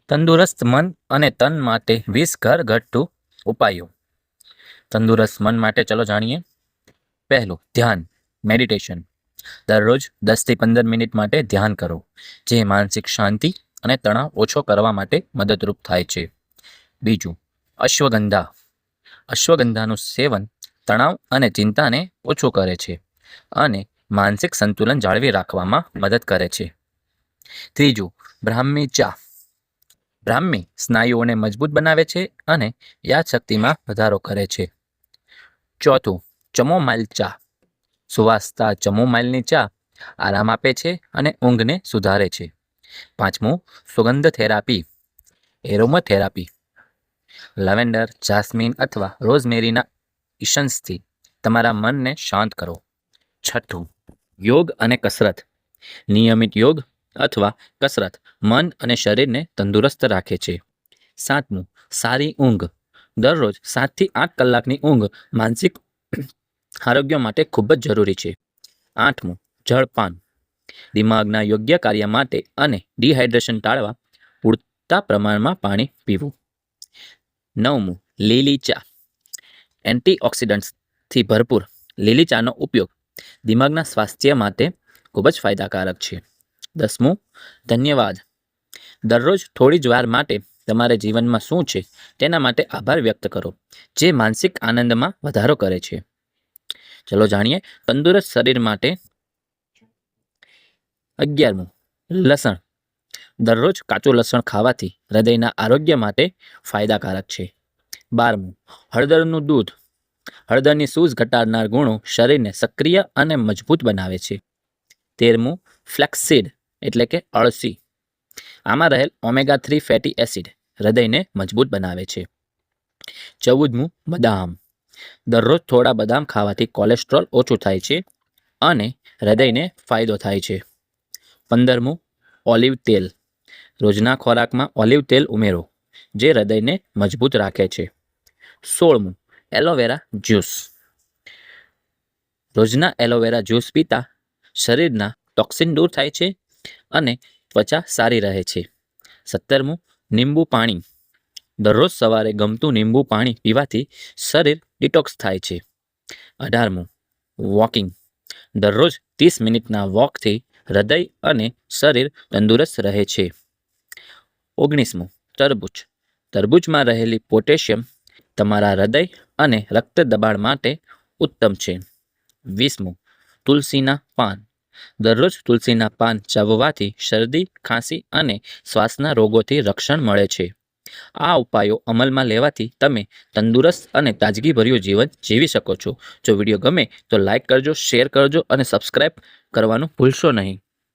તંદુરસ્ત મન અને તન માટે 20 ઘરગથ્થુ ઉપાયો. તંદુરસ્ત મન માટે ચલો જાણીએ. પહેલું, ધ્યાન મેડિટેશન. દરરોજ 10 થી 15 મિનિટ માટે ધ્યાન કરો, જે માનસિક શાંતિ અને તણાવ ઓછો કરવા માટે મદદરૂપ થાય છે. બીજું, અશ્વગંધા. અશ્વગંધાનું સેવન તણાવ અને ચિંતાને ઓછું કરે છે અને માનસિક સંતુલન જાળવી રાખવામાં મદદ કરે છે. ત્રીજું, બ્રાહ્મી ચા. બ્રાહ્મી સ્નાયુઓને મજબૂત બનાવે છે અને યાદશક્તિમાં વધારો કરે છે. ચોથું, ચમોમાઇલ ચા. સુવાસતા ચમોમાઇલની ચા આરામ આપે છે અને ઊંઘને સુધારે છે. પાંચમું, સુગંધ થેરાપી એરોમાથેરાપી. લવેન્ડર, જાસ્મીન અથવા રોઝમેરીના ઇસન્સથી તમારા મનને શાંત કરો. છઠ્ઠું, યોગ અને કસરત. નિયમિત યોગ અથવા કસરત મન અને શરીરને તંદુરસ્ત રાખે છે. સાતમું, સારી ઊંઘ. દરરોજ 7 થી 8 કલાકની ઊંઘ માનસિક આરોગ્ય માટે ખૂબ જ જરૂરી છે. આઠમું, જળપાન. દિમાગના યોગ્ય કાર્ય માટે અને ડિહાઇડ્રેશન ટાળવા પૂરતા પ્રમાણમાં પાણી પીવું. નવમું, લીલી ચા. એન્ટીઓક્સિડન્ટ્સથી ભરપૂર લીલી ચાનો ઉપયોગ દિમાગના સ્વાસ્થ્ય માટે ખૂબ જ ફાયદાકારક છે. 10મું, ધન્યવાદ. દરરોજ થોડી જ વાર માટે તમારા જીવનમાં શું છે તેના માટે આભાર વ્યક્ત કરો, જે માનસિક આનંદમાં વધારો કરે છે. ચલો જાણીએ તંદુરસ્ત શરીર માટે. 11મું, લસણ. દરરોજ કાચું લસણ ખાવાથી હૃદયના આરોગ્ય માટે ફાયદાકારક છે. 12મું, હળદરનું દૂધ. હળદરની સૂઝ ઘટાડનાર ગુણો શરીરને સક્રિય અને મજબૂત બનાવે છે. 13મું, ફ્લેક્સસીડ એટલે કે અળસી. આમાં રહેલ ઓમેગા 3 ફેટી એસિડ હૃદયને મજબૂત બનાવે છે. 14મું, બદામ. દરરોજ થોડા બદામ ખાવાથી કોલેસ્ટ્રોલ ઓછું થાય છે અને હૃદયને ફાયદો થાય છે. 15મું, ઓલિવ તેલ. રોજના ખોરાકમાં ઓલિવ તેલ ઉમેરો, જે હૃદયને મજબૂત રાખે છે. 16મું, એલોવેરા જ્યુસ. રોજના એલોવેરા જ્યુસ પીતા શરીરના ટોક્સિન દૂર થાય છે અને ત્વચા સારી રહે છે. 17મું, લીંબુ પાણી. દરરોજ સવારે ગમતું લીંબુ પાણી પીવાથી શરીર ડિટોક્સ થાય છે. 18મું, વોકિંગ. દરરોજ 30 મિનિટના વોકથી હૃદય અને શરીર તંદુરસ્ત રહે છે. 19મું, તરબૂચ. તરબૂચમાં રહેલી પોટેશિયમ તમારા હૃદય અને રક્ત દબાણ માટે ઉત્તમ છે. 20મું, તુલસીના પાન. દરરોજ તુલસીના પાન ચાવવાથી શરદી, ખાંસી અને શ્વાસના રોગોથી રક્ષણ મળે છે. આ ઉપાયો અમલમાં લેવાથી તમે તંદુરસ્ત અને તાજગીભર્યું જીવન જીવી શકો છો. જો વિડીયો ગમે તો લાઇક કરજો, શેર કરજો અને સબસ્ક્રાઈબ કરવાનું ભૂલશો નહીં.